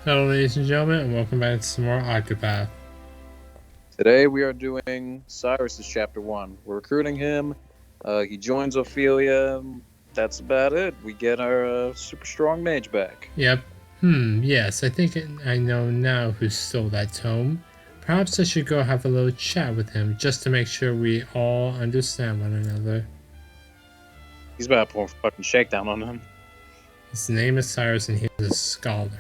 Hello, ladies and gentlemen, and welcome back to some more Octopath. Today we are doing Cyrus's chapter 1. We're recruiting him. He joins Ophelia. That's about it. We get our super strong mage back. Yep. Yes, I think I know now who stole that tome. Perhaps I should go have a little chat with him just to make sure we all understand one another. He's about to pour a fucking shakedown on him. His name is Cyrus and he is a scholar.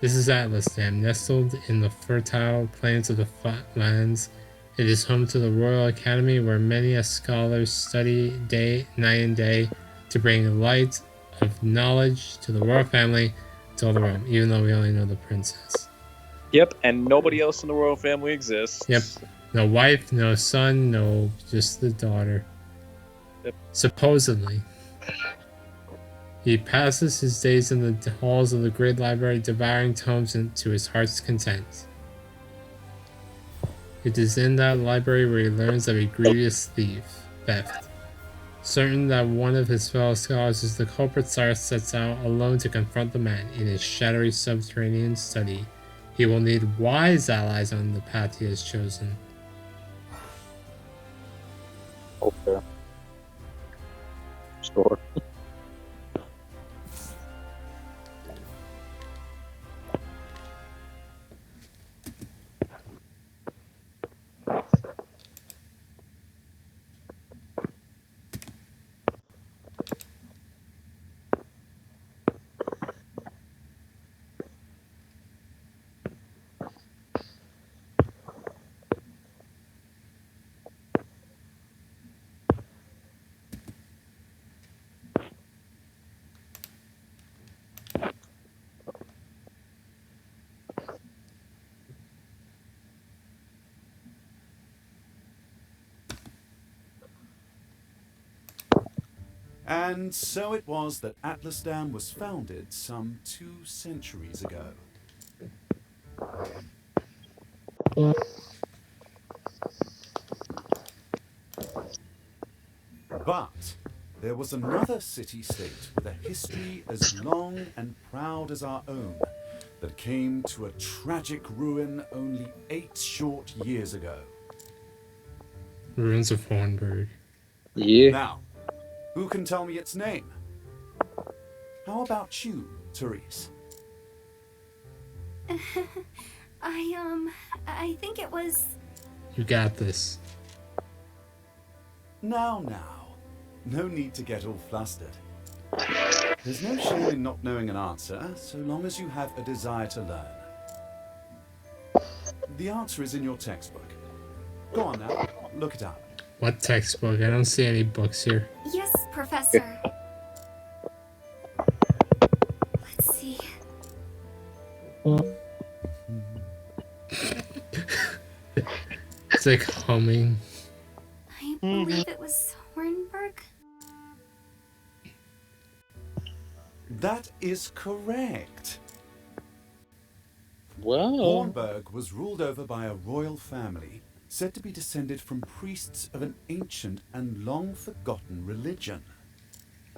This is Atlas Dam, nestled in the fertile plains of the Flatlands. It is home to the Royal Academy where many a scholar study night and day to bring light of knowledge to the royal family to all the realm, even though we only know the princess. Yep, and nobody else in the royal family exists. Yep. No wife, no son, no, just the daughter. Yep. Supposedly. He passes his days in the halls of the great library, devouring tomes to his heart's content. It is in that library where he learns of a grievous theft. Certain that one of his fellow scholars is the culprit, Cyrus sets out alone to confront the man in his shadowy subterranean study. He will need wise allies on the path he has chosen. Okay. Sure. And so it was that Atlasdam was founded some 2 centuries ago. But there was another city-state with a history as long and proud as our own that came to a tragic ruin only 8 short years ago. Ruins of Hornburg. Yeah. Now, who can tell me its name? How about you, Cyrus? I think it was... You got this. Now. No need to get all flustered. There's no shame in not knowing an answer, so long as you have a desire to learn. The answer is in your textbook. Go on now, look it up. What textbook? I don't see any books here. Yes, Professor. Let's see. It's like humming. I believe it was Hornburg. That is correct. Well. Hornburg was ruled over by a royal family said to be descended from priests of an ancient and long-forgotten religion.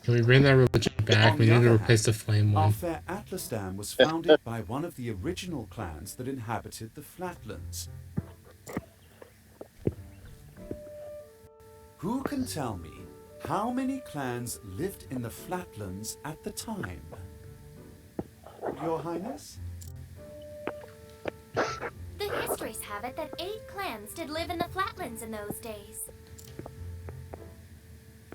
Can we bring that religion back? We need to replace the flame Our one. fair Atlasdam was founded by one of the original clans that inhabited the Flatlands. Who can tell me how many clans lived in the Flatlands at the time? Your Highness? The histories have it that 8 clans did live in the Flatlands in those days.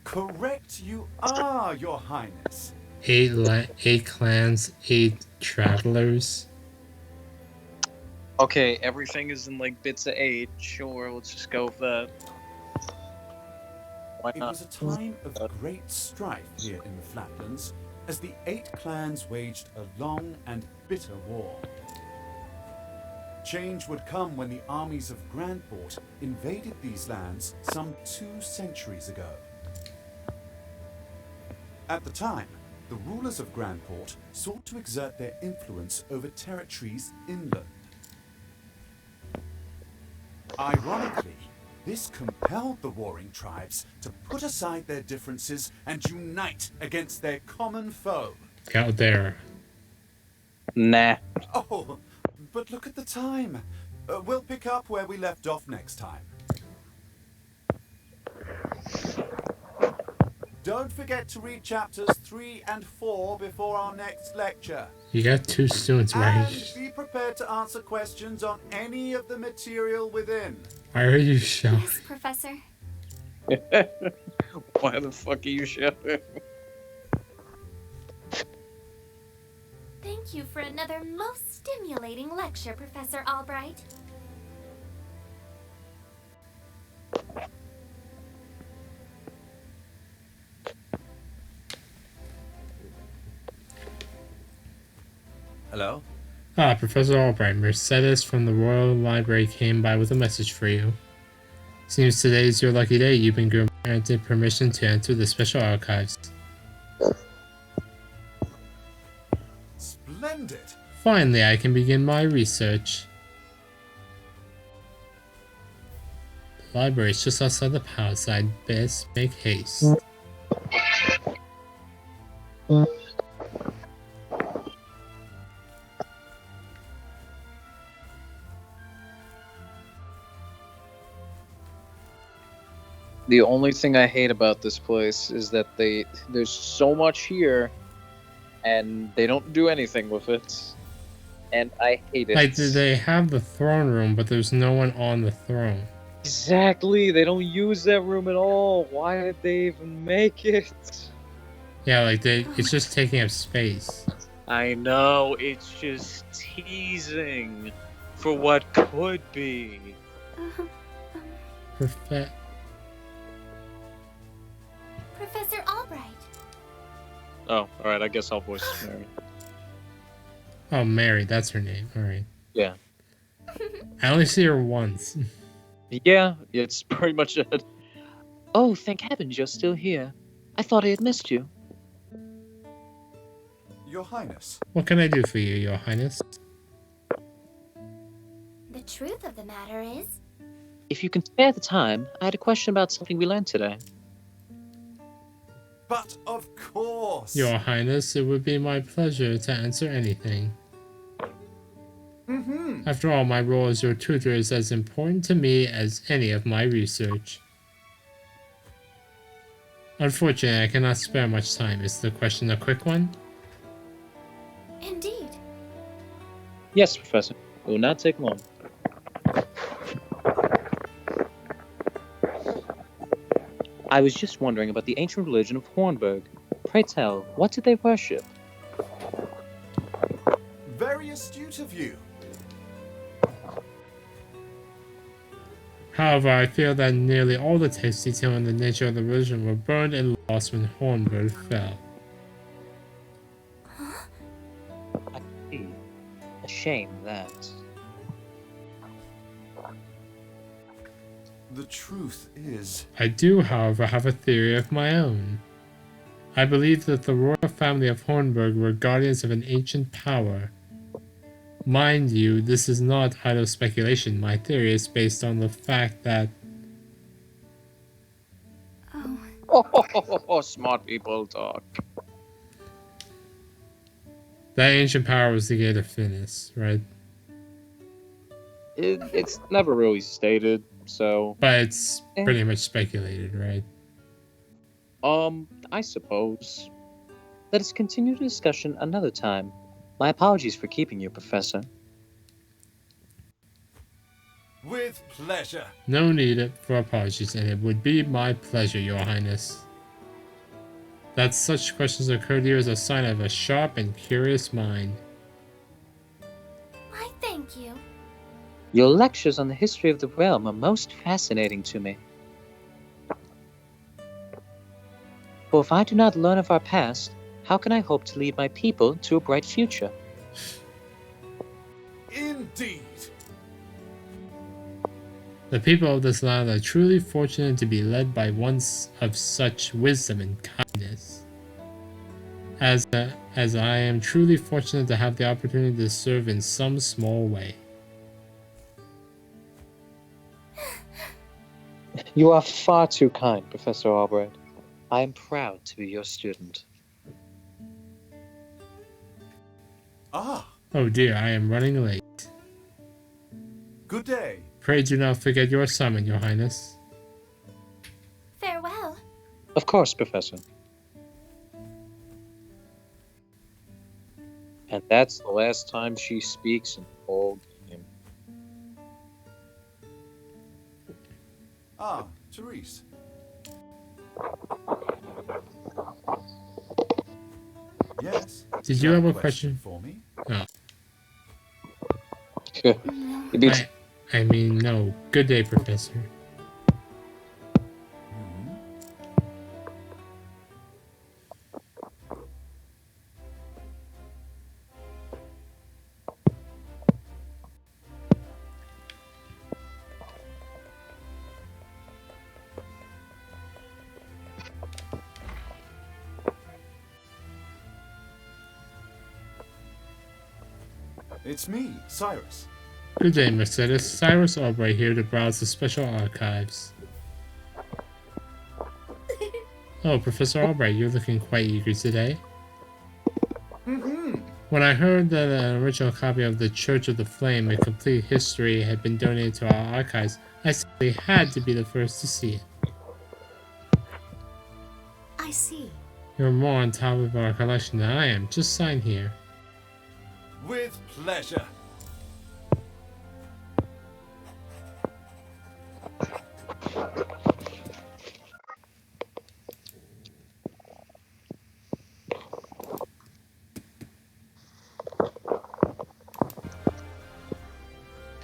Correct you are, Your Highness. 8 clans, 8 travelers. Okay, everything is in like bits of 8. Sure, let's just go with that. Why It not? was a time of great strife here in the Flatlands as the 8 clans waged a long and bitter war. Change would come when the armies of Grandport invaded these lands some 2 centuries ago. At the time, the rulers of Grandport sought to exert their influence over territories inland. Ironically, this compelled the warring tribes to put aside their differences and unite against their common foe. Out there. Nah. Oh, but look at the time. We'll pick up where we left off next time. Don't forget to read chapters 3 and 4 before our next lecture. You got 2 students, And right? be prepared to answer questions on any of the material within. Why are you shouting? Yes, Professor. Why the fuck are you shouting? Thank you for another most stimulating lecture, Professor Albright. Hello? Ah, Professor Albright, Mercedes from the Royal Library came by with a message for you. Seems today's your lucky day. You've been granted permission to enter the special archives. Splendid! Finally, I can begin my research. The library is just outside the palace. I'd best make haste. The only thing I hate about this place is that there's so much here, and they don't do anything with it, and I hate it. Like, they have the throne room, but there's no one on the throne. Exactly, they don't use that room at all. Why did they even make it? Yeah, like, it's just taking up space. I know, it's just teasing for what could be. Perfect. Professor Albright. Oh, alright, I guess I'll voice Mary. Oh, Mary, that's her name. Alright. Yeah. I only see her once. Yeah, it's pretty much it. Oh, thank heavens you're still here. I thought I had missed you. Your Highness. What can I do for you, Your Highness? The truth of the matter is, If you can spare the time, I had a question about something we learned today. But of course! Your Highness, it would be my pleasure to answer anything. After all, my role as your tutor is as important to me as any of my research. Unfortunately, I cannot spare much time. Is the question a quick one? indeed. Yes, Professor. It will not take long. I was just wondering about the ancient religion of Hornburg. Pray tell, what did they worship? Very astute of you. However, I feel that nearly all the texts detailing the nature of the religion were burned and lost when Hornburg fell. I see. A shame that. The truth is... I do, however, have a theory of my own. I believe that the royal family of Hornburg were guardians of an ancient power. Mind you, this is not idle speculation. My theory is based on the fact that... Oh, smart people talk. that ancient power was the Gate of Finis, right? It's never really stated, so... But it's pretty much speculated, right? I suppose. Let us continue the discussion another time. My apologies for keeping you, Professor. With pleasure. No need for apologies, and it would be my pleasure, Your Highness. That such questions occur to you is a sign of a sharp and curious mind. Why, thank you. Your lectures on the history of the realm are most fascinating to me. For if I do not learn of our past, how can I hope to lead my people to a bright future? Indeed. The people of this land are truly fortunate to be led by one of such wisdom and kindness. As I am truly fortunate to have the opportunity to serve in some small way. You are far too kind, Professor Albright. I am proud to be your student. Ah, Oh dear, I am running late. good day. Pray do not forget your assignment, Your Highness. Farewell. Of course, Professor. And that's the last time she speaks in the whole game. Ah, Cyrus. Yes. Did you have a question? For me? No. He beats. I mean, no. Good day, Professor. Hmm? It's me, Cyrus. Good day, Mercedes. Cyrus Albright here to browse the special archives. Oh, Professor Albright, you're looking quite eager today. Mm-hmm. When I heard that an original copy of The Church of the Flame, A Complete History, had been donated to our archives, I simply had to be the first to see it. I see. You're more on top of our collection than I am. Just sign here. With pleasure.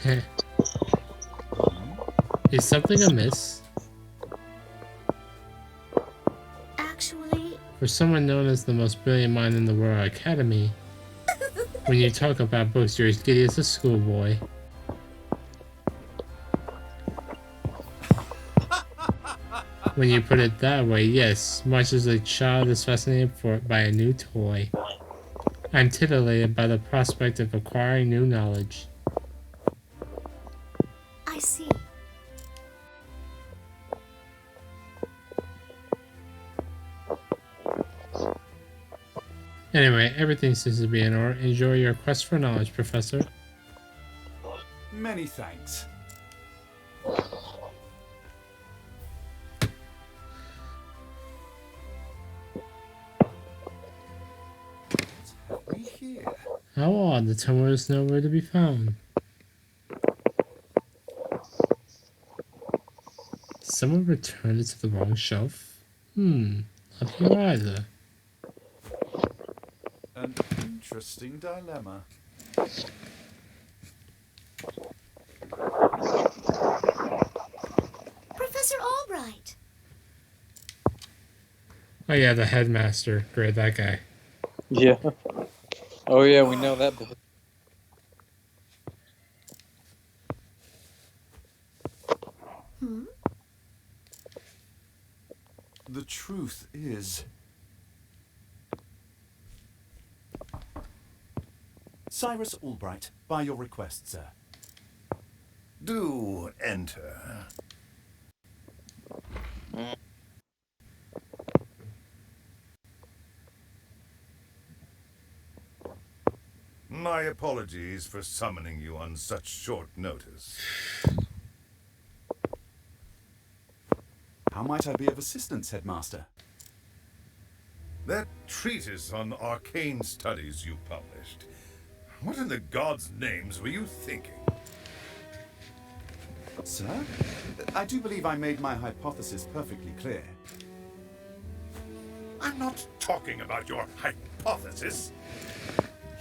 Heh. Is something amiss? Actually, For someone known as the most brilliant mind in the Royal Academy, when you talk about books, you're as giddy as a schoolboy. When you put it that way, yes, much as a child is fascinated by a new toy. I'm titillated by the prospect of acquiring new knowledge. I see. Anyway, everything seems to be in order. Enjoy your quest for knowledge, Professor. Many thanks. What have we here? How odd, the tome is nowhere to be found. Did someone return it to the wrong shelf? Not here either. An interesting dilemma. Professor Albright. Oh yeah, the headmaster. Great, that guy. Yeah. Oh, yeah, we know that bit. The truth is... Cyrus Albright, by your request, sir. Do enter. My apologies for summoning you on such short notice. How might I be of assistance, Headmaster? That treatise on arcane studies you published. What in the gods' names were you thinking? Sir? I do believe I made my hypothesis perfectly clear. I'm not talking about your hypothesis.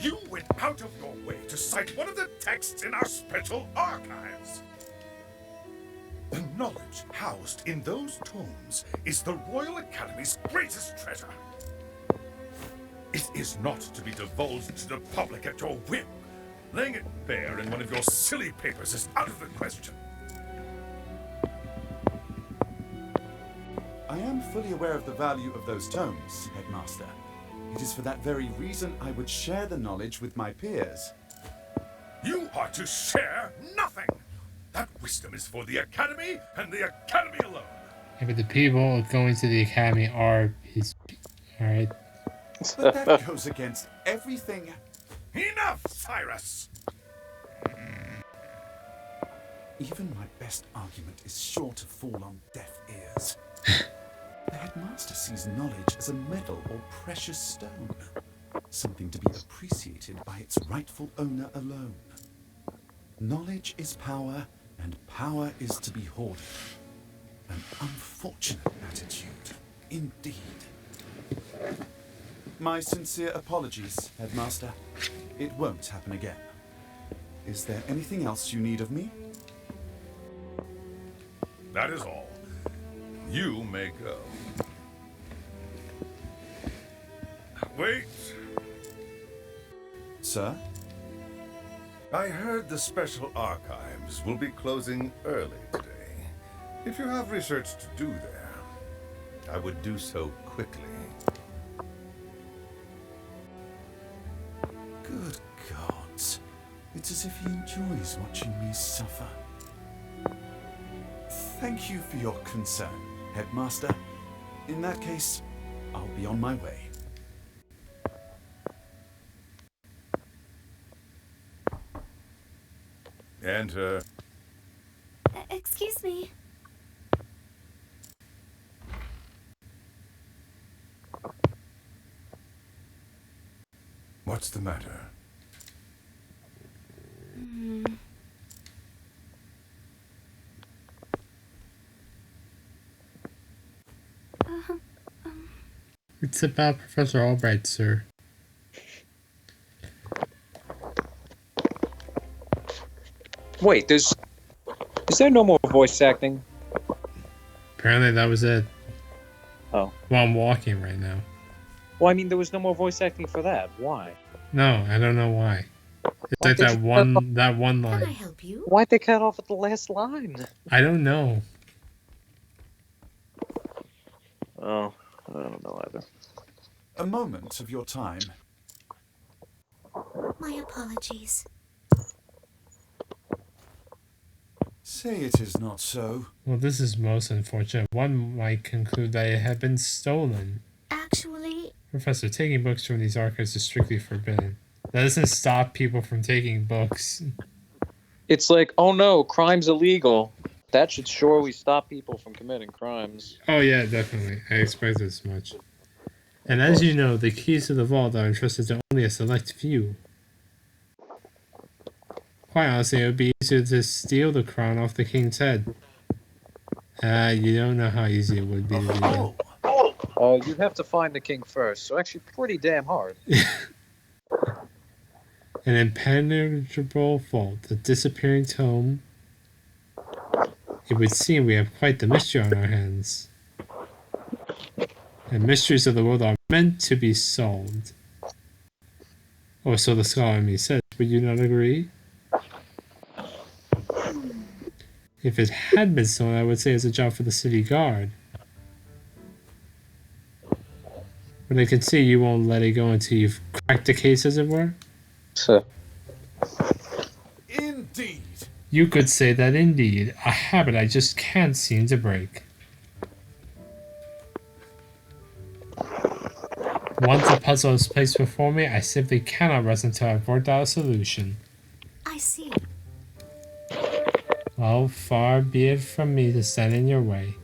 You went out of your way to cite one of the texts in our special archives. The knowledge housed in those tomes is the Royal Academy's greatest treasure. It is not to be divulged to the public at your whim. Laying it bare in one of your silly papers is out of the question. I am fully aware of the value of those tomes, Headmaster. It is for that very reason I would share the knowledge with my peers. You are to share nothing. That wisdom is for the Academy and the Academy alone. Yeah, but the people going to the academy are his. Alright. But that goes against everything... Enough, Cyrus! Even my best argument is sure to fall on deaf ears. The headmaster sees knowledge as a medal or precious stone, something to be appreciated by its rightful owner alone. Knowledge is power, and power is to be hoarded. An unfortunate attitude, indeed. My sincere apologies, Headmaster. It won't happen again. Is there anything else you need of me? That is all. You may go. Wait. Sir? I heard the Special Archives will be closing early today. If you have research to do there, I would do so quickly. Good gods. It's as if he enjoys watching me suffer. Thank you for your concern, Headmaster. In that case, I'll be on my way. Enter. Excuse me. What's the matter? It's about Professor Albright, sir. Wait, is there no more voice acting? Apparently that was it. Oh. Well, I'm walking right now. Well, I mean, there was no more voice acting for that. Why? No, I don't know why. It's Why like did that you- one Can I line. help you? Why'd they cut off at the last line? I don't know. Oh, I don't know either. A moment of your time. My apologies. Say it is not so. Well, this is most unfortunate. One might conclude that it had been stolen. Actually, Professor, taking books from these archives is strictly forbidden. That doesn't stop people from taking books. It's like, oh no, crime's illegal. That should surely stop people from committing crimes. Oh yeah, definitely. I expected as much. And as you know, the keys to the vault are entrusted to only a select few. Quite honestly, it would be easier to steal the crown off the king's head. You don't know how easy it would be to do that. You'd have to find the king first, so actually pretty damn hard. An impenetrable vault, a disappearing tome. It would seem we have quite the mystery on our hands. And mysteries of the world are meant to be solved. Or so the scholar in me says. Would you not agree? If it had been stolen, I would say it's a job for the city guard. But I can see you won't let it go until you've cracked the case, as it were. Indeed. You could say that indeed. A habit I just can't seem to break. Once a puzzle is placed before me, I simply cannot rest until I've worked out a solution. I see. Well, far be it from me to stand in your way.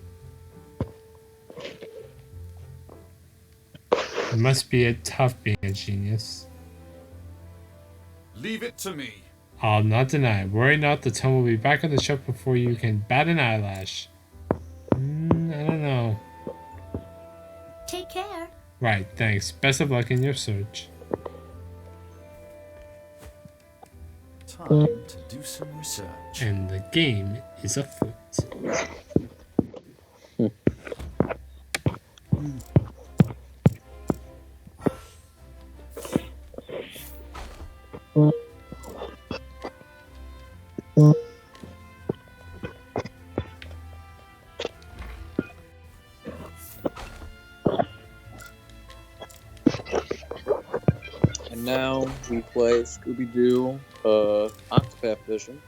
It must be tough being a genius. Leave it to me. I'll not deny it. Worry not, the tome will be back on the shelf before you can bat an eyelash. I don't know. Take care. Right, thanks. Best of luck in your search. Time to do some research. And the game is afoot. And now we play Scooby-Doo Octopath Edition,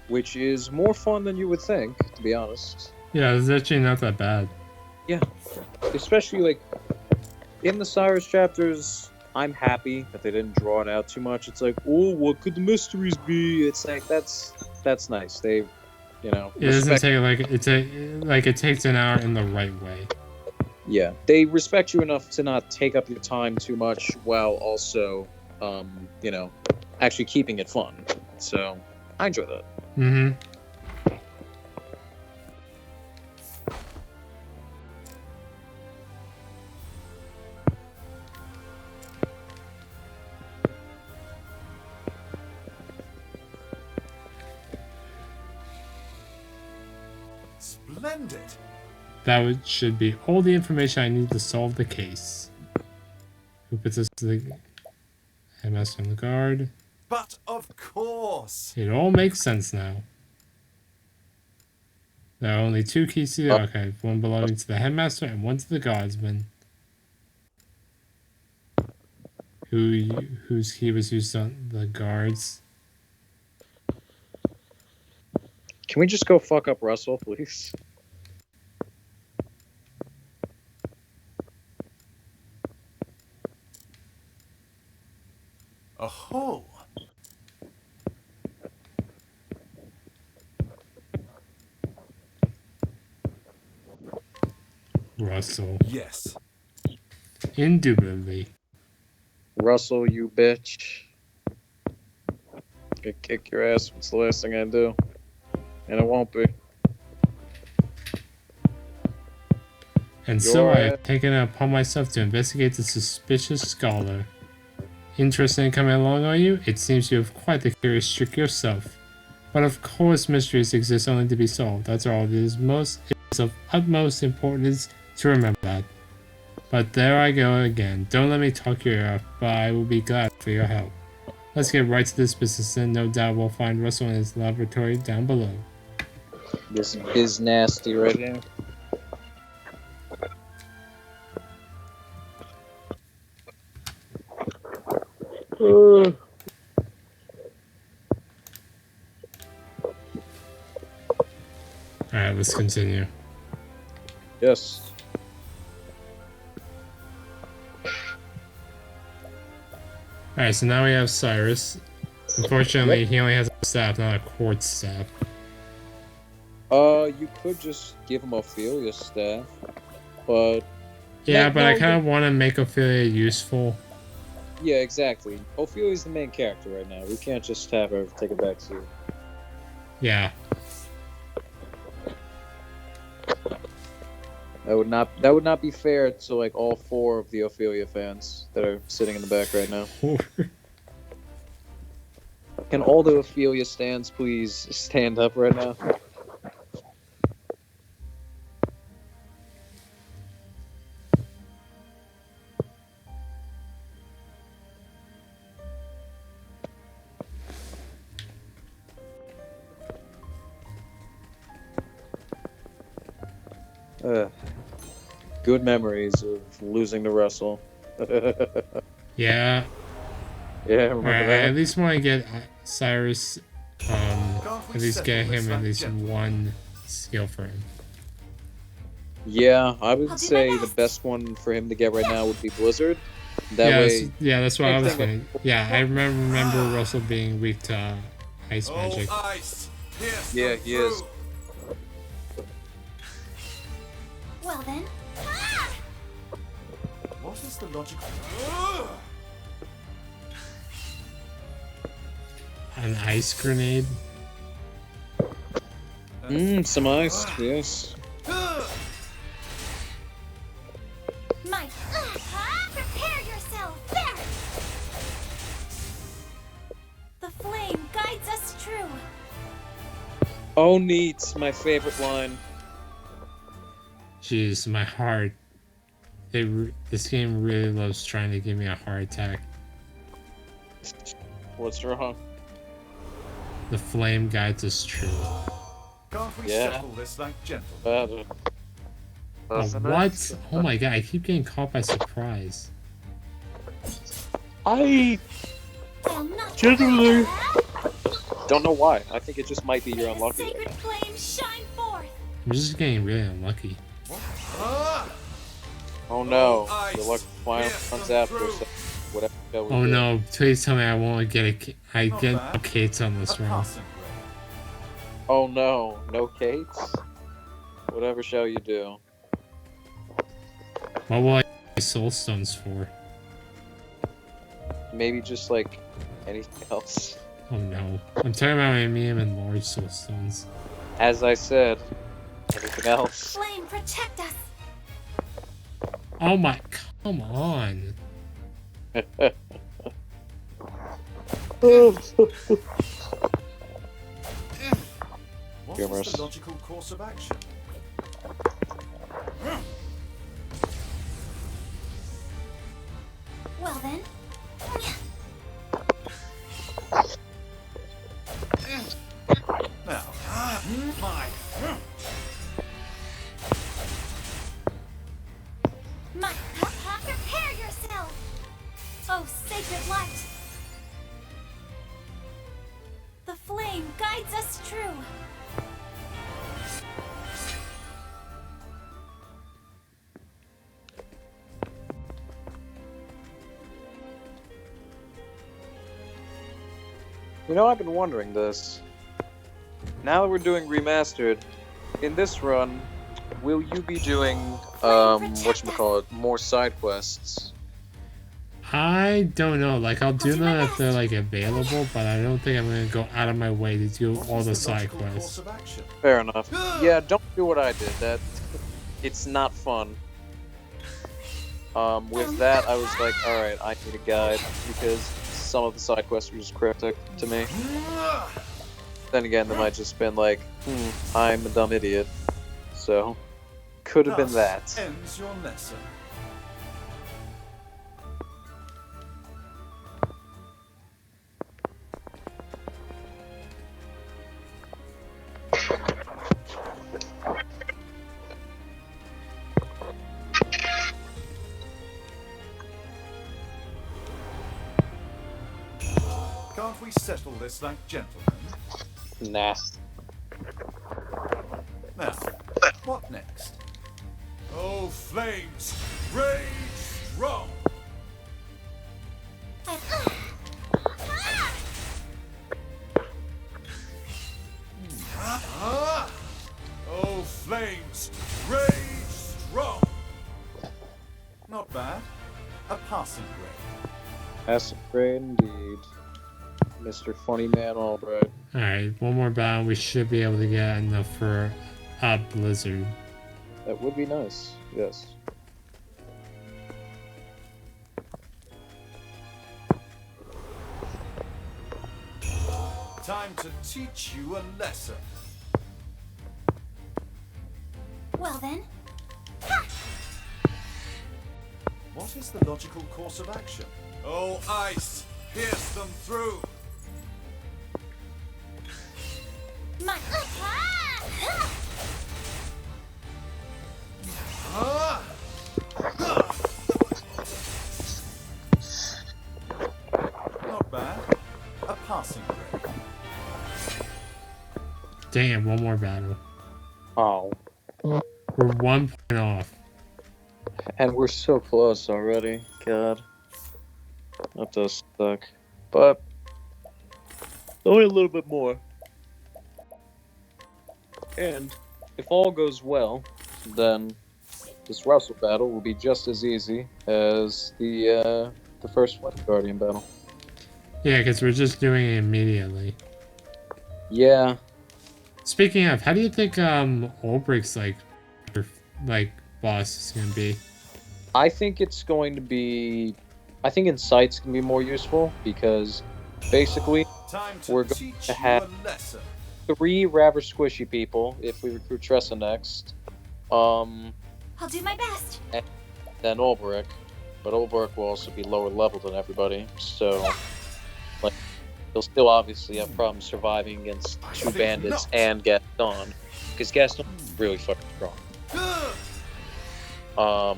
which is more fun than you would think, to be honest. Yeah, it's actually not that bad. Yeah, especially like in the Cyrus chapters, I'm happy that they didn't draw it out too much. It's like, oh, what could the mysteries be? It's like that's nice. They, It doesn't respect. take it takes an hour in the right way. Yeah, they respect you enough to not take up your time too much, while also, actually keeping it fun. So I enjoy that. Mm-hmm. Splendid. Should be all the information I need to solve the case. Who puts us to the headmaster on the guard? But of course. It all makes sense now. There are only 2 keys to the archive, one belonging to the headmaster and one to the guardsman. Whose key was used on the guards? Can we just go fuck up Russell, please? Oh. Russell. Yes. Indubitably. Russell, you bitch. I kick your ass. What's the last thing I do? And it won't be. And so I have taken it upon myself to investigate the suspicious scholar. Interested in coming along, are you? It seems you have quite the curious streak yourself. But of course mysteries exist only to be solved. That's all. It is of utmost importance to remember that. But there I go again. Don't let me talk your ear off, but I will be glad for your help. Let's get right to this business, and no doubt we'll find Russell in his laboratory down below. This is nasty right here. Alright, let's continue. Yes. Alright, so now we have Cyrus. Unfortunately, he only has a staff, not a quartz staff. You could just give him Ophelia's staff, but... Yeah, but I kind of want to make Ophelia useful. Yeah, exactly. Ophelia's the main character right now. We can't just have her take a backseat. Yeah. That would not be fair to like all 4 of the Ophelia fans that are sitting in the back right now. Can all the Ophelia stands please stand up right now? Good memories of losing to Russell. Yeah. Yeah, remember Alright, I that? at least want to get Cyrus, at least get him at least one skill for him. Yeah, I would I'll do say my the best. best one for him to get right now would be Blizzard. That way, That's what I was Same thing thinking. Yeah, I remember Russell being weak to ice magic. Ice. Pierce Yeah, them he is. through. Well then. What is the logical... An ice grenade? some ice, yes. My. Prepare yourself. There. The flame guides us true. Oh, neat, my favorite line. Jeez, my heart. This game really loves trying to give me a heart attack. What's wrong? The flame guides us true. Can't we Yeah. settle this like gentlemen? Oh, what? Oh my god, I keep getting caught by surprise. I I'll not Generally- don't know why. I think it just might be you're May the unlucky. sacred flame shine forth. I'm just getting really unlucky. Ah! Oh no, Ice. your luck finally Pierce comes them after through. us. Whatever. shall we Oh do? no, please tell me I won't get I Not get bad. Kate's on this A round. passing grade. Oh no, no Kates? Whatever shall you do? What will I use soul stones for? Maybe just like anything else. Oh no. I'm talking about my medium and large soul stones. As I said, anything else. Flame, protect us! Oh my, come on. What Humorous. is the logical course of action? Well then. Now, my My, prepare yourself! Oh, sacred light! The flame guides us true. You know, I've been wondering this. Now that we're doing remastered, in this run, will you be doing whatchamacallit, more side quests? I don't know. Like, I'll do do my them if they're best. like available, but I don't think I'm gonna go out of my way to do what all is the side logical course quests. of action? Fair enough. Yeah, don't do what I did. That it's not fun. With that, I was like, all right, I need a guide because some of the side quests were just cryptic to me. Then again, they might just been like, I'm a dumb idiot. So, could have been Thus that. ends your lesson. Can't we settle this like gentlemen? Nah. Now, what next? Oh, flames, rage strong! Oh, flames, rage strong! Not bad. A passing grade. That's great indeed. Mr. Funny Man Albright. Alright, one more battle. We should be able to get enough for a blizzard. That would be nice, yes. Time to teach you a lesson. Well then. What is the logical course of action? Oh, ice! Pierce them through! My. Ah! Not bad. A passing grade. Damn, one more battle. Oh. We're 1 point off. And we're so close already. God. That does suck. But only a little bit more. And if all goes well, then this wrestle battle will be just as easy as the first Flame Guardian battle. Yeah, because we're just doing it immediately. Yeah. Speaking of, how do you think Ulbricht's boss is gonna be? I think it's going to be... I think Insight's going to be more useful because basically Time We're to going teach to you have- a lesson. 3 rather squishy people if we recruit Tressa next. I'll do my best. Then Ulbrich. But Ulbrich will also be lower level than everybody, so like he'll still obviously have problems surviving against 2 bandits and Gaston. Because Gaston is really fucking strong. I'll.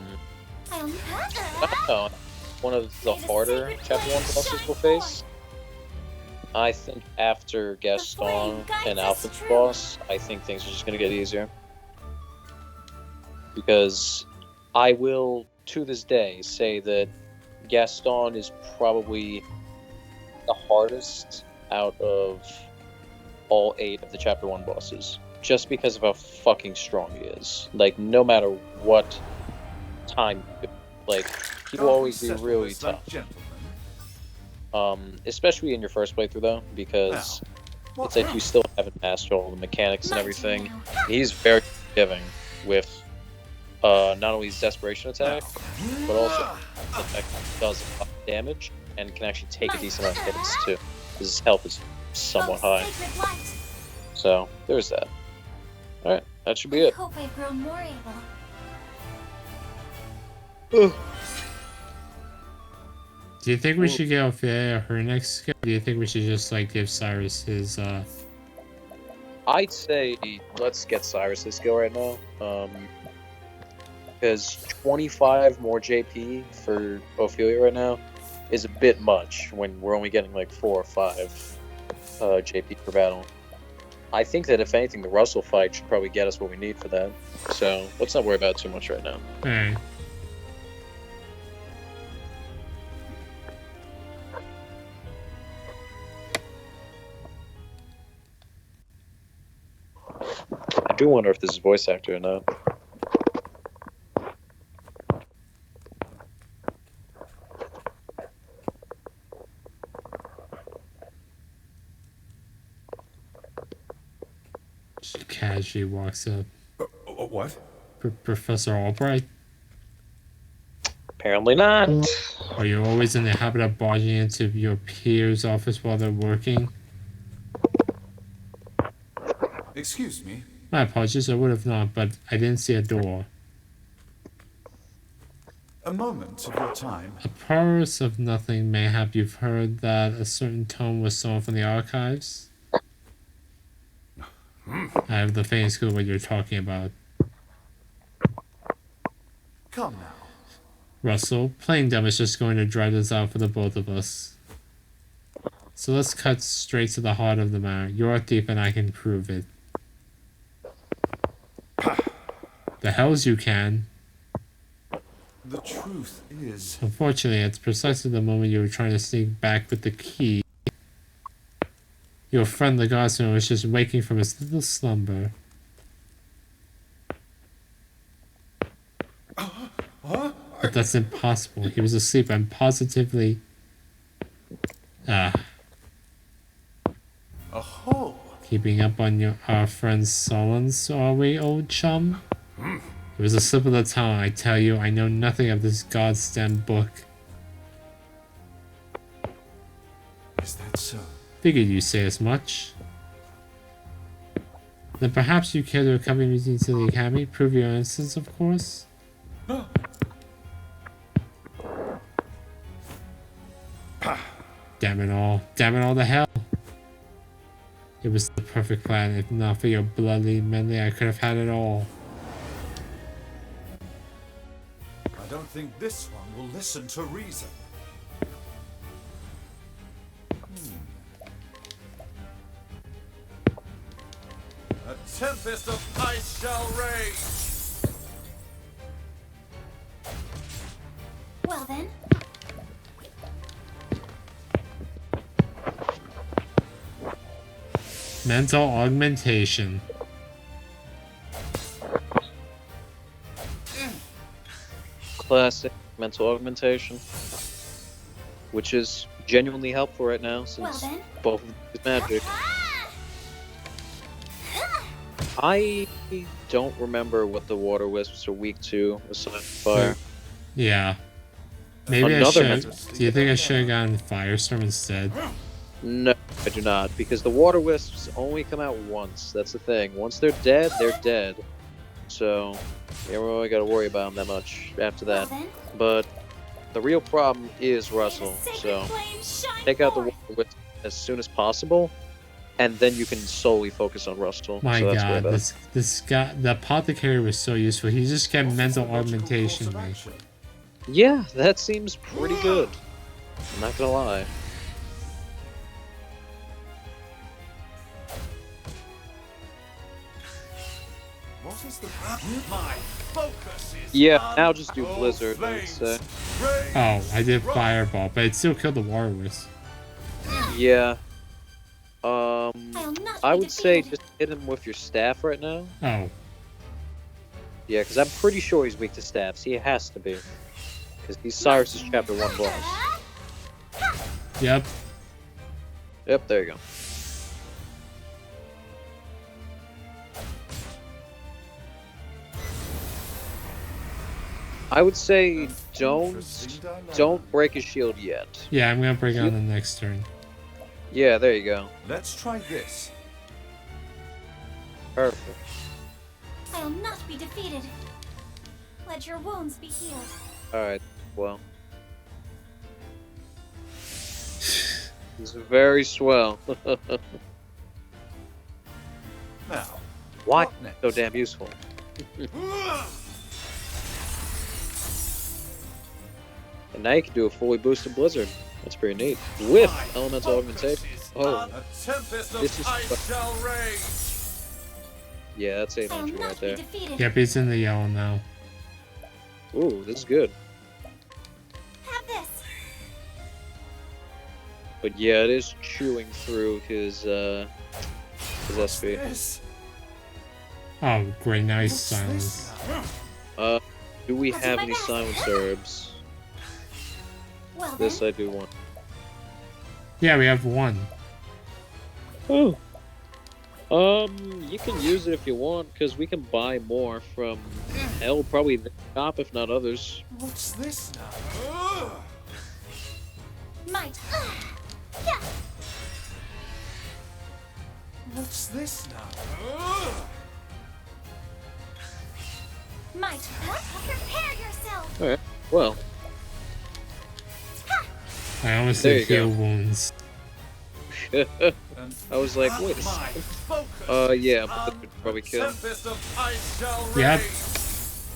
I don't know. One of the harder chapter 1 bosses will face. I think after Gaston and Alpha's boss, I think things are just gonna get easier. Because I will, to this day, say that Gaston is probably the hardest out of all 8 of the Chapter 1 bosses. Just because of how fucking strong he is. Like, no matter what time, like, he will always be really tough. Especially in your first playthrough, though, because it's like you still haven't mastered all the mechanics and everything. He's very forgiving with not only his desperation attack, but also the fact that he does a lot of damage and can actually take a decent amount of hits too. His health is somewhat high. So there's that. Alright, that should be it. I hope I've grown more able. Do you think we should get Ophelia her next skill? Or do you think we should just like give Cyrus his I'd say let's get Cyrus' skill right now. Because 25 more JP for Ophelia right now is a bit much when we're only getting like 4 or 5 JP per battle. I think that if anything, the Russell fight should probably get us what we need for that. So let's not worry about it too much right now. Alright. I do wonder if this is voice actor or not. She casually walks up. What? Professor Albright? Apparently not. Are you always in the habit of barging into your peers' office while they're working? Excuse me. My apologies, I would have not, but I didn't see a door. A moment of your time. A progress of nothing, mayhap you've heard that a certain tome was stolen from the archives? I have the faintest clue what you're talking about. Come now. Russell, playing dumb is just going to dry this out for the both of us. So let's cut straight to the heart of the matter. You're a thief and I can prove it. The hells you can. The truth is... Unfortunately, it's precisely the moment you were trying to sneak back with the key. Your friend the Godsman was just waking from his little slumber. But that's impossible. He was asleep. I'm positively... Oh. Keeping up on our friend's sullies, are we, old chum? It was a slip of the tongue, I tell you. I know nothing of this goddamn book. Is that so? Figured you say as much. Then perhaps you care to accompany me to the academy? Prove your innocence, of course? Damn it all. Damn it all to hell. It was the perfect plan. If not for your bloody meddling, I could have had it all. I don't think this one will listen to reason. A tempest of ice shall rage. Well then, Mental augmentation. Classic mental augmentation. Which is genuinely helpful right now since then. both of them is magic. I don't remember what the water wisps are weak to aside from fire. Yeah. Maybe Another I mental- should. Do you think I should have gotten Firestorm instead? No, I do not, because the water wisps only come out once. That's the thing. Once they're dead, they're dead. So, you don't really got to worry about them that much after well that. then. But the real problem is Russell. So, take out the water wisps as soon as possible, and then you can solely focus on Russell. My so that's god, way better. this guy, the apothecary was so useful. He just kept mental augmentation me. Yeah, that seems pretty good. I'm not gonna lie. Was is the my focus is Yeah, now just do Blizzard, I would flames. say. Oh, I did Fireball, but it still killed the walrus. Yeah. I'll not I be would say defeated. just hit him with your staff right now. Oh, Yeah, because I'm pretty sure he's weak to staffs. He has to be. Because he's Cyrus's chapter 1 boss. yep. Yep, there you go. I would say don't break his shield yet. Yeah, I'm gonna bring it on the next turn. Yeah, there you go. Let's try this. Perfect. I'll not be defeated. Let your wounds be healed. Alright, well. He's very swell. Now, Why what next? so damn useful? And now you can do a fully boosted Blizzard. That's pretty neat. With elemental augmentation. Oh, A tempest of This is ice shall rage. yeah, that's I'll 800 right not be there. defeated. Yep, he's in the yellow now. Ooh, this is good. Have this. But yeah, it is chewing through his SP. This? Oh, great, now he's What's silenced. this now? Do we I'll do have my any best. silence herbs? Well This then, I do want. Yeah, we have one. Oh. You can use it if you want, because we can buy more from hell, probably the shop, if not others. What's this now? might. Yeah. What's this now? Might. What? Prepare yourself. Alright, well, I almost There said you go. heal wounds. I was like, wait a second. Yeah, but that would probably kill. Tempest of ice shall Yep. rage.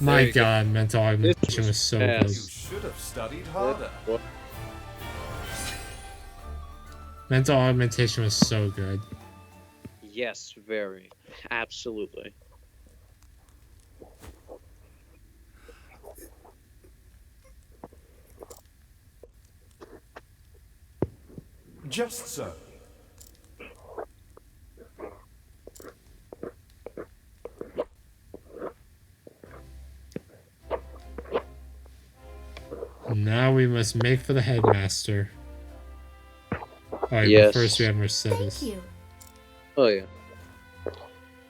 My There you go. god, mental augmentation was so fast. good. You should have studied harder. What? Mental augmentation was so good. Yes, very. Absolutely. Just so. Now we must make for the headmaster. Alright, Yes. but first we have Mercedes. Thank you. Oh yeah.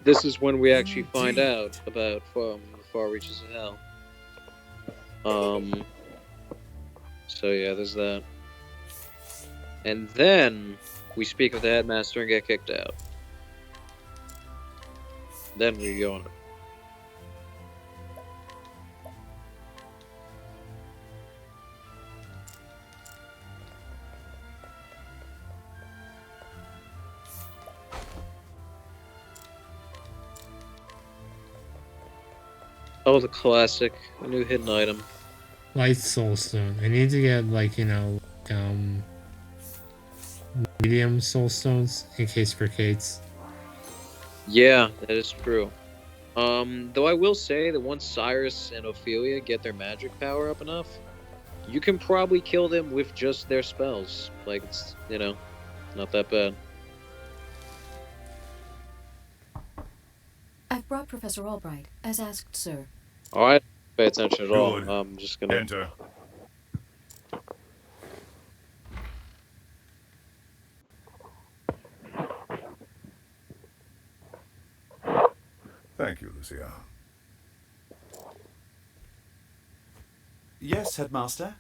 This is when we actually find out about the far reaches of hell. So yeah, there's that. And then we speak with the headmaster and get kicked out. Then we go on. Oh, the classic, a new hidden item. Light soulstone. I need to get like, medium soulstones in case for Kate's. Yeah, that is true. Though I will say that once Cyrus and Ophelia get their magic power up enough, you can probably kill them with just their spells. Like, it's, not that bad. I've brought Professor Albright, as asked, sir. Alright, pay attention at all. Good. I'm just gonna... Enter. Thank you, Lucia. Yes, headmaster.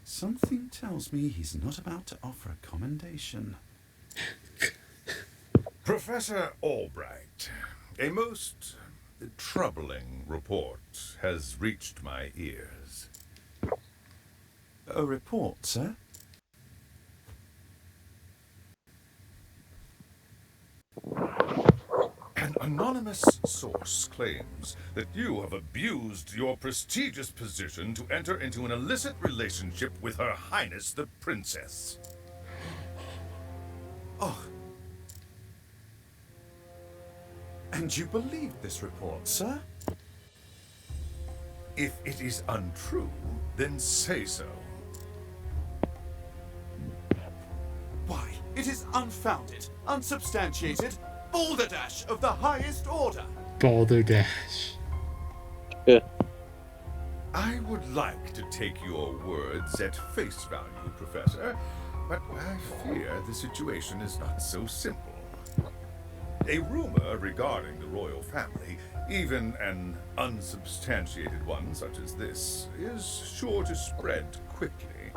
Something tells me he's not about to offer a commendation. Professor Albright, a most troubling report has reached my ears. A report, sir? An anonymous source claims that you have abused your prestigious position to enter into an illicit relationship with Her Highness the Princess. Oh. And you believed this report, sir? If it is untrue, then say so. Why, it is unfounded, unsubstantiated, balderdash of the highest order. Balderdash. I would like to take your words at face value, Professor, but I fear the situation is not so simple. A rumor regarding the royal family, even an unsubstantiated one such as this, is sure to spread quickly.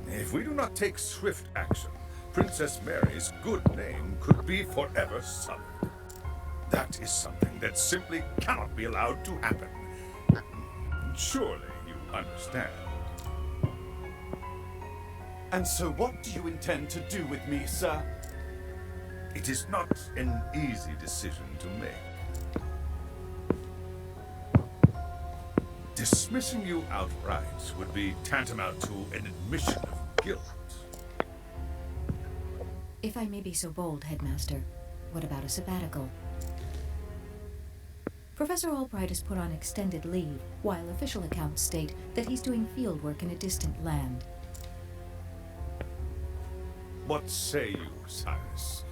If we do not take swift action, Princess Mary's good name could be forever sullied. That is something that simply cannot be allowed to happen. Surely you understand. And so what do you intend to do with me, sir? It is not an easy decision to make. Dismissing you outright would be tantamount to an admission of guilt. If I may be so bold, Headmaster, what about a sabbatical? Professor Albright is put on extended leave, while official accounts state that he's doing field work in a distant land. What say you, Cyrus?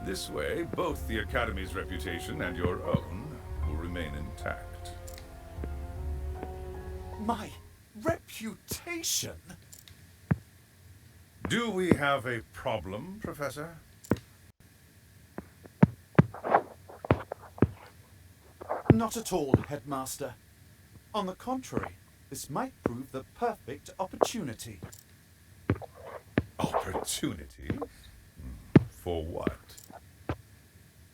This way, both the Academy's reputation and your own will remain intact. My reputation? Do we have a problem, Professor? Not at all, Headmaster. On the contrary, this might prove the perfect opportunity. Opportunity? For what?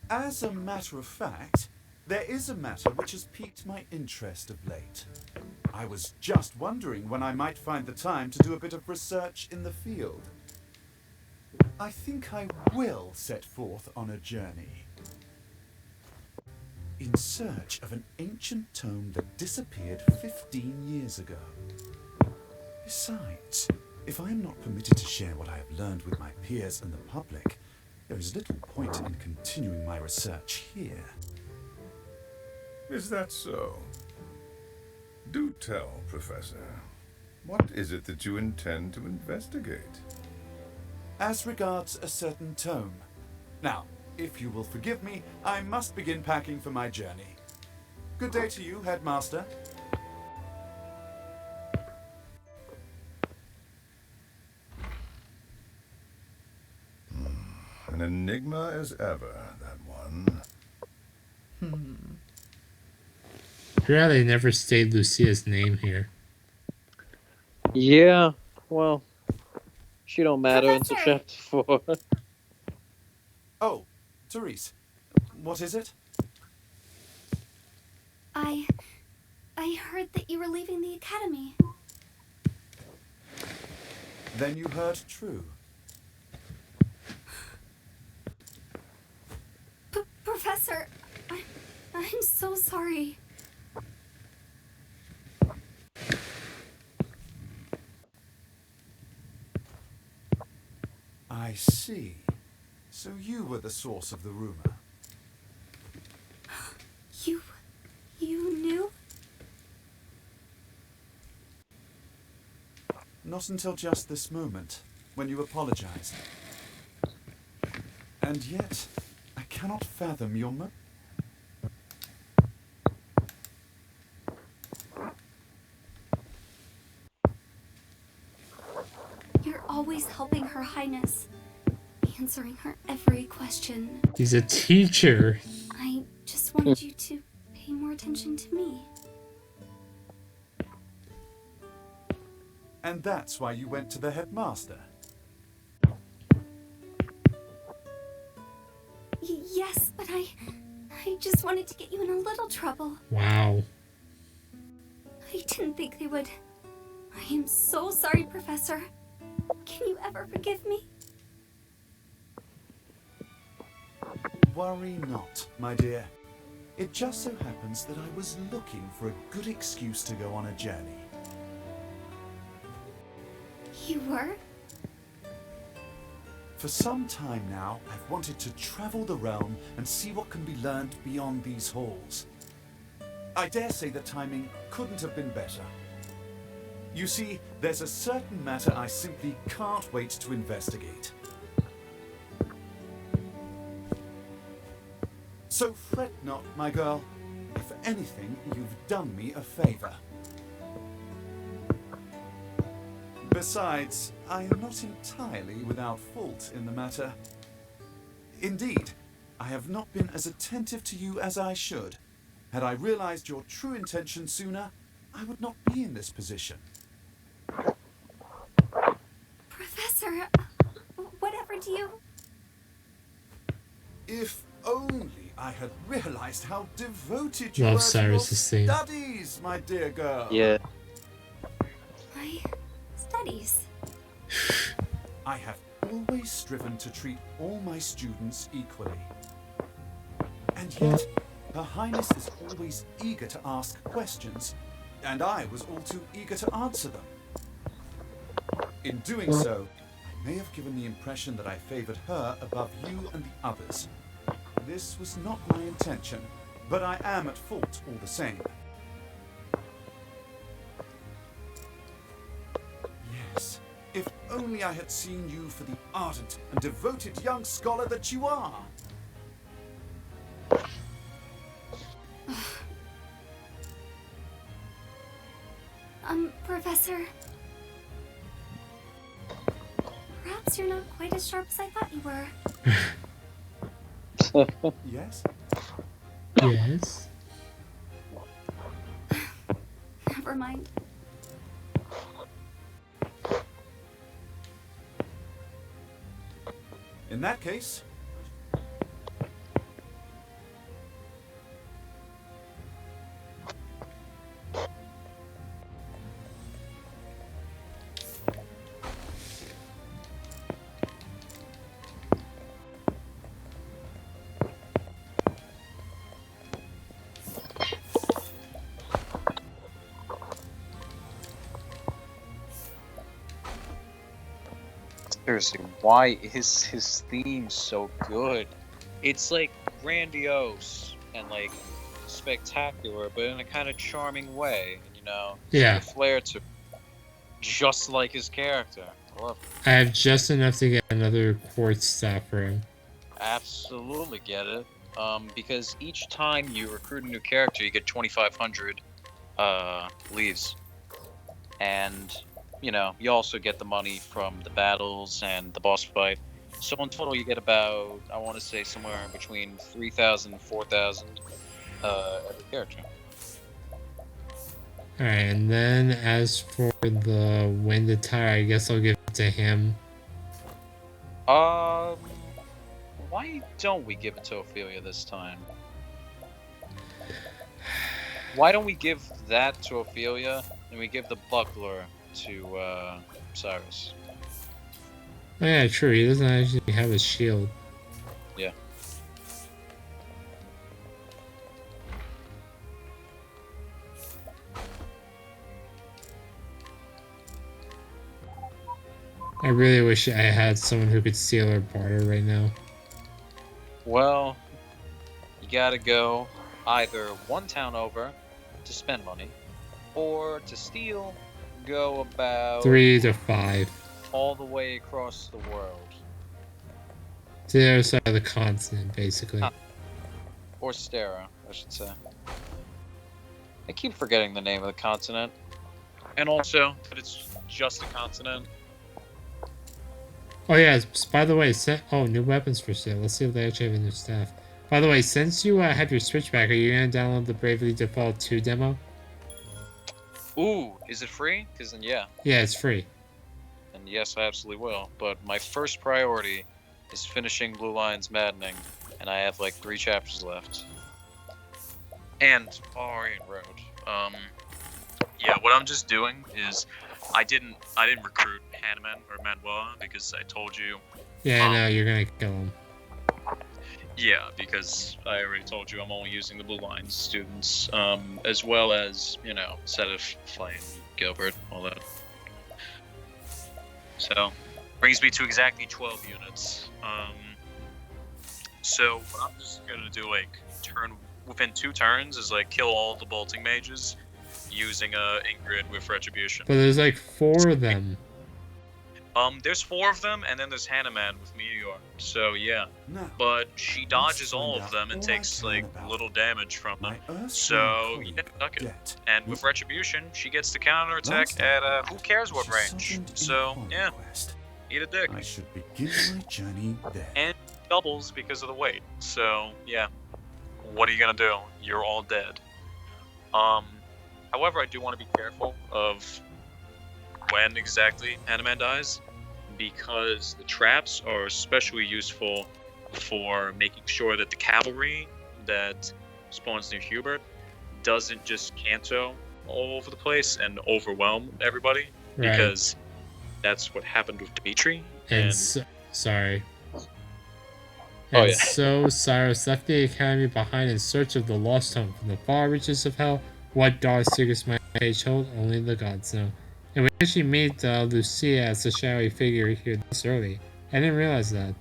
As a matter of fact, there is a matter which has piqued my interest of late. I was just wondering when I might find the time to do a bit of research in the field. I think I will set forth on a journey. In search of an ancient tome that disappeared 15 years ago. Besides, if I am not permitted to share what I have learned with my peers and the public, there is little point in continuing my research here. Is that so? Do tell, Professor. What is it that you intend to investigate? As regards a certain tome. Now, if you will forgive me, I must begin packing for my journey. Good day to you, Headmaster. An enigma as ever, that one. Too bad they never stayed Lucia's name here. Yeah, well, she don't matter until Professor! chapter 4. Oh, Cyrus, what is it? I heard that you were leaving the academy. Then you heard true. Professor, I'm so sorry. I see. So you were the source of the rumor. You knew? Not until just this moment, when you apologized. And yet, I cannot fathom your You're always helping Her Highness, answering her every question. He's a teacher. I just wanted you to pay more attention to me. And that's why you went to the headmaster. Yes, but I just wanted to get you in a little trouble. Wow. I didn't think they would. I am so sorry, Professor. Can you ever forgive me? Worry not, my dear. It just so happens that I was looking for a good excuse to go on a journey. You were? For some time now, I've wanted to travel the realm and see what can be learned beyond these halls. I dare say the timing couldn't have been better. You see, there's a certain matter I simply can't wait to investigate. So fret not, my girl. If anything, you've done me a favor. Besides, I am not entirely without fault in the matter. Indeed, I have not been as attentive to you as I should. Had I realized your true intention sooner, I would not be in this position. Professor, whatever do you... If only I had realized how devoted you Love were Cyrus's to theme. your studies, my dear girl. Yeah. My studies. I have always striven to treat all my students equally. And yet, Her Highness is always eager to ask questions, and I was all too eager to answer them. In doing so, I may have given the impression that I favored her above you and the others. This was not my intention, but I am at fault all the same. Yes, if only I had seen you for the ardent and devoted young scholar that you are. Professor... Perhaps you're not quite as sharp as I thought you were. Yes? Yes. Never mind. In that case... Seriously, why is his theme so good? It's like grandiose and like spectacular, but in a kind of charming way. You know, Yeah. a flair to it. Just like his character. I love it. I have just enough to get another quartz staff for him. Absolutely get it. Because each time you recruit a new character, you get 2,500 leaves, and you know you also get the money from the battles and the boss fight. So in total, you get about, I want to say, somewhere between 3,000 and 4,000 every character. Alright, and then as for the wind attire, I guess I'll give it to him. Why don't we give it to Ophelia this time? Why don't we give that to Ophelia and we give the buckler to Cyrus? Oh yeah, true, he doesn't actually have a shield. Yeah. I really wish I had someone who could steal or barter right now. Well, you gotta go either one town over to spend money, or to steal, go about 3 to 5. all the way across the world. To the other side of the continent, basically. Huh. Or Stera, I should say. I keep forgetting the name of the continent. And also that it's just a continent. Oh yeah, by the way, new weapons for sale. Let's see if they actually have a new staff. By the way, since you have your switchback, are you going to download the Bravely Default 2 demo? Ooh, is it free? Because then yeah. Yeah, it's free. And yes, I absolutely will. But my first priority is finishing Blue Lion's Maddening. And I have like 3 chapters left. And Orient Road. Yeah, what I'm just doing is I didn't recruit Hanuman or Manuel because I told you. Yeah, I know, you're going to kill him. Yeah, because I already told you I'm only using the Blue Line students, as well as, you know, Sedif, Flame, Gilbert, all that. So, Brings me to exactly 12 units. So what I'm just gonna do, like, within 2 turns is like kill all the bolting mages using Ingrid with Retribution. But there's like 4 of them. There's 4 of them, and then there's Hanaman with Meteor. So yeah, Now, but she dodges all find of out them and all I takes can like about little damage from them. my erstwhile So colleague, yeah, fuck it. Det, And with Retribution, she gets to counterattack Last time, at who cares what she range. sojourned in So yeah, Conquest. eat a dick. I should begin my journey there. And doubles because of the weight. So yeah, what are you gonna do? You're all dead. However, I do want to be careful of when exactly Hanaman dies, because the traps are especially useful for making sure that the cavalry that spawns near Hubert doesn't just canto all over the place and overwhelm everybody, Right. because that's what happened with Dimitri. And sorry. Oh, And yeah. so Cyrus left the academy behind in search of the lost home from the far reaches of hell. What dark secrets my page hold, only the gods know. And we actually meet Lucia as the shadowy figure here this early. I didn't realize that.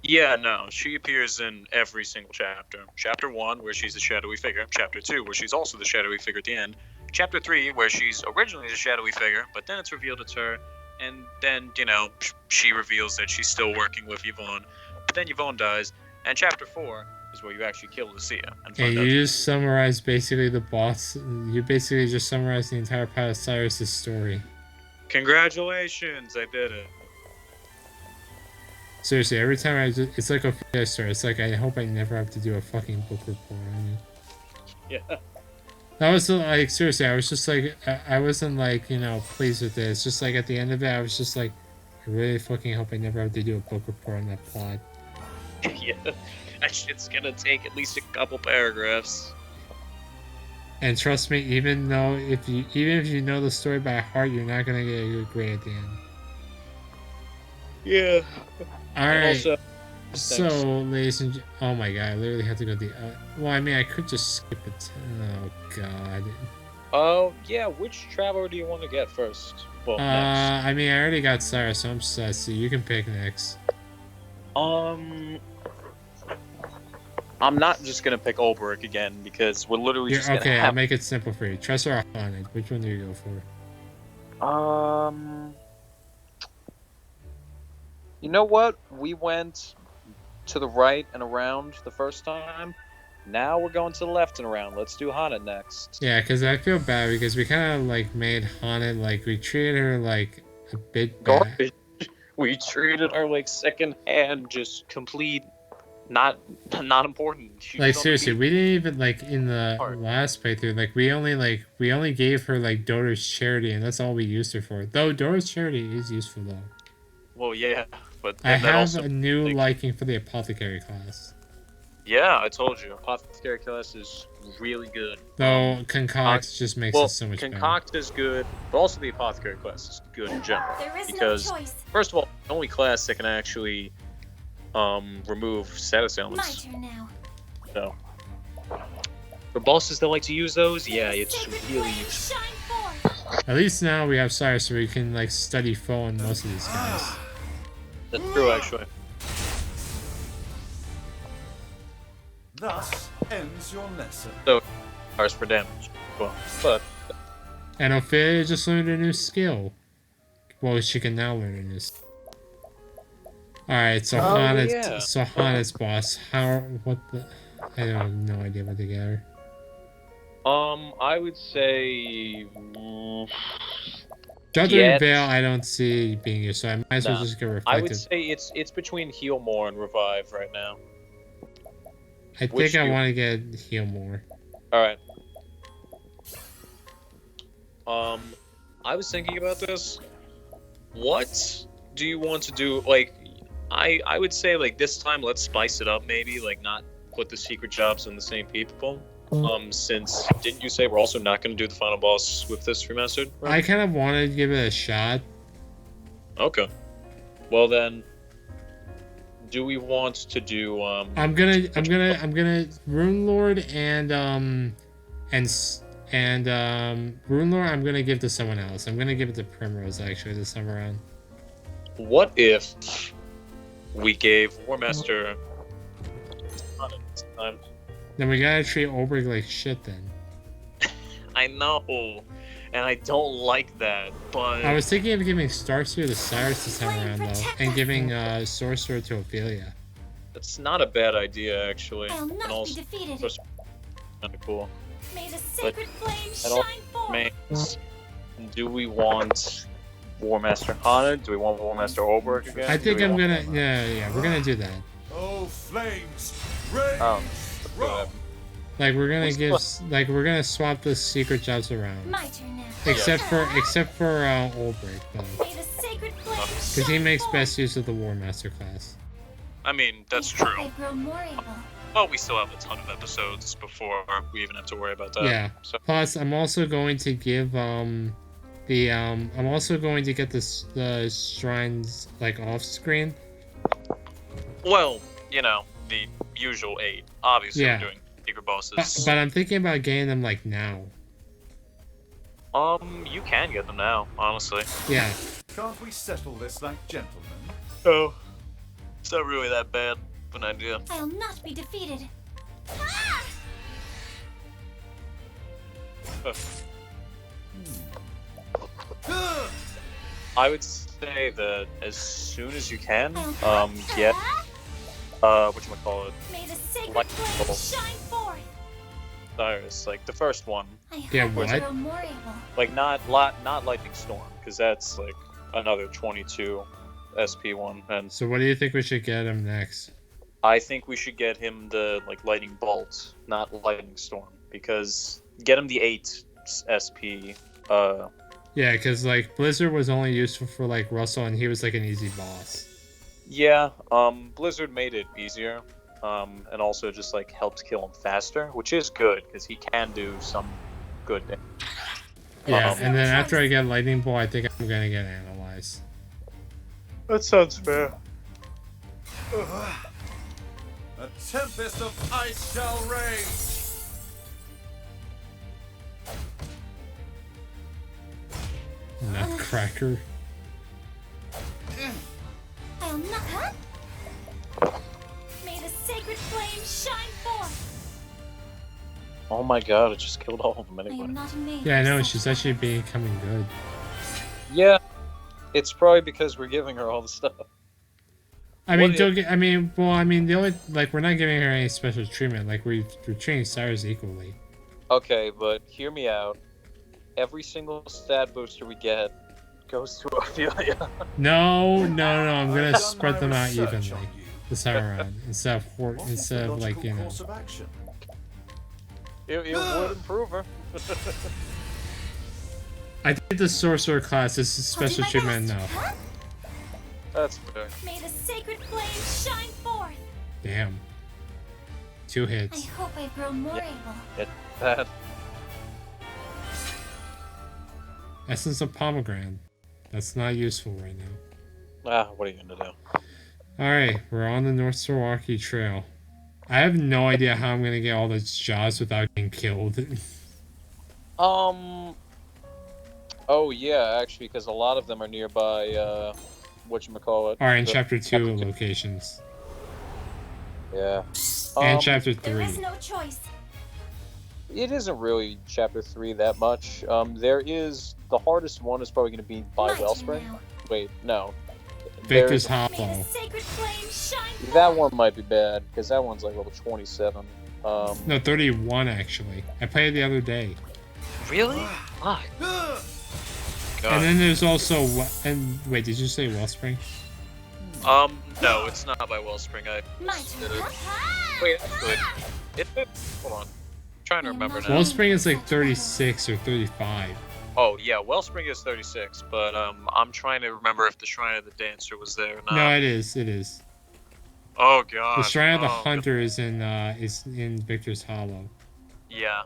Yeah, no, she appears in every single chapter. Chapter 1, where she's the shadowy figure. Chapter 2, where she's also the shadowy figure at the end. Chapter 3, where she's originally the shadowy figure, but then it's revealed it's her. And then, you know, she reveals that she's still working with Yvonne. But then Yvonne dies. And Chapter 4 is where you actually kill Lucia. And And find you out. just summarized basically the boss. You basically just summarized the entire part of Cyrus's story. Congratulations, I did it. Seriously, every time it's like a failure story. It's like I hope I never have to do a fucking book report on it. Yeah. That was like seriously. I was just like I wasn't like pleased with it. It's just like at the end of it, I was just like, I really fucking hope I never have to do a book report on that plot. Yeah. That shit's gonna take at least a couple paragraphs. And trust me, even if you know the story by heart, you're not gonna get a good grade at the end. Yeah. All And right. also, So, ladies and oh my god, I literally have to go to the. Well, I mean, I could just skip it. Oh god. Oh, yeah, which traveler do you want to get first? Well, next. I mean, I already got Cyrus, so I'm set. So you can pick next. I'm not just gonna pick Ulbrich again because we're literally just gonna Okay, I'll have. make it simple for you. Tressor or Haunted? Which one do you go for? You know what? We went to the right and around the first time. Now we're going to the left and around. Let's do Hana next. Yeah, because I feel bad because we kind of like made Haunted like we treated her like a bit bad. Garbage. We treated her like second hand, just complete, not important. She Like was on the seriously, beat. we didn't even like in the Part. last playthrough. Like we only gave her like Dora's charity, and that's all we used her for. Though Dora's charity is useful though. Well, yeah, but I then that have also, a new like- liking for the apothecary class. Yeah, I told you, apothecary class is really good. Though concoct just makes Well, it so much better. concoct is good, but also the apothecary class is good in general. There is Because no choice. first of all, the only class that can actually remove status My ailments. turn now. So for bosses that like to use those, yeah, it's Sacred really flame, useful. shine forth. At least now we have Cyrus, so we can like study foe on most of these guys. That's true, actually. Thus ends your lesson. Ours for damage. Well, but And Ophelia just learned a new skill. Well, she can now learn a new skill. Alright, so yeah. Hana's boss. What the... I have no idea what to get her. I would say Judgment Yet- Veil, I don't see being used, so I might as well Nah, just get I would reflected. say it's between heal more and revive right now. I which think I you- want to get heal more. All right. I was thinking about this. What do you want to do? Like, I would say like this time let's spice it up maybe. Like not put the secret jobs on the same people. Since didn't you say we're also not going to do the final boss with this remastered? I kind of wanted to give it a shot. Okay. Well then, do we want to do I'm gonna Rune Lord and Rune Lord I'm gonna give to someone else. I'm gonna give it to Primrose actually this time around. What if we gave War Master this time? Then we gotta treat Olbrich like shit then. I know, and I don't like that, but I was thinking of giving Starseer to Cyrus this time around though, and giving Sorcerer to Ophelia. that's not a bad idea actually. I'll And not be also, defeated. kind of cool. May the sacred flame That all shine forth. makes. Do we want War Master Hana? Do we want War Master Olberg again? I Do think we I'm want- gonna, yeah, we're gonna do that. Oh, flames! Rage! Oh, roll! Like we're gonna We give, still- like we're gonna swap the secret jobs around, My turn now. except for Olbrich though, May the sacred flame because he shine makes forth. best use of the War Master class. I mean, that's I hope true. I grow more able. But we still have a ton of episodes before we even have to worry about that. Yeah. So Plus, I'm also going to give I'm also going to get the shrines like off screen. well, you know, the usual 8. Obviously, Yeah. we're doing secret bosses. But I'm thinking about getting them like now. You can get them now, honestly. Yeah. Can't we settle this like gentlemen? Oh, it's not really that bad of an idea. I'll not be defeated. I would say that as soon as you can, get whatchamacallit, May the sacred Like- flame shine forth. Cyrus, like the first one, I Yeah, hope what? I grow more able. like not Lightning Storm, because that's like another 22 SP one, and So what do you think we should get him next? I think we should get him the like Lightning Bolt, not Lightning Storm, because get him the 8 SP. Yeah, because like Blizzard was only useful for like Russell, and he was like an easy boss. Yeah, Blizzard made it easier, and also just like helped kill him faster, which is good because he can do some good damage. Yeah, Um, and then after I get Lightning Bolt, I think I'm gonna get Analyze. That sounds fair. A tempest of ice shall rage! Nutcracker. I'll not. May the sacred flame shine forth. Oh my god, it just killed all of them I anyway. am not made. Yeah, I for know, such she's actually becoming good. Yeah, it's probably because we're giving her all the stuff. I mean, What don't get, I mean, well, I mean, the only, like, we're not giving her any special treatment. Like, we're treating Cyrus equally. Okay, but hear me out. Every single stat booster we get goes to Ophelia. No, I'm I've gonna done spread my them out research evenly on you. this time around instead of What is instead the of like logical you know. course of action? It would improve her. I did the sorcerer class. This is I'll do special my treatment best. enough. That's fair. May the sacred flame shine forth. Damn. 2 I hits. hope I grow more Yeah. able. That. Essence of pomegranate. That's not useful right now. What are you gonna do? Alright, we're on the North Sorwaki Trail. I have no idea how I'm gonna get all those jobs without getting killed. Oh yeah, actually, because a lot of them are nearby. Whatchamacallit. Alright, in the- chapter 2 locations. Yeah. And chapter There 3. is no choice. It isn't really chapter 3 that much. There is the hardest one is probably going to be by My turn Wellspring. now. Wait, no. Victor's There's- May Hollow. the sacred flame shine forth. That one might be bad because that one's like level 27. No, 31 actually. I played it the other day. Really? Fuck. And then there's also and wait, did you say Wellspring? No, it's not by Wellspring. My turn. Wait, actually, hold on. I'm trying to remember now. Wellspring is like 36 or 35. Oh yeah, Wellspring is 36, but I'm trying to remember if the Shrine of the Dancer was there or not. No, it is. It is. Oh god. The Shrine of the Oh, Hunter is in Victor's Hollow. Yeah.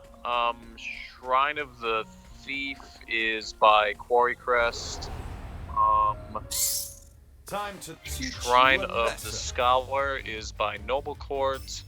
Shrine of the Thief is by Quarry Crest. Time to teach Shrine you a of lesson. the Scholar is by Noble Court.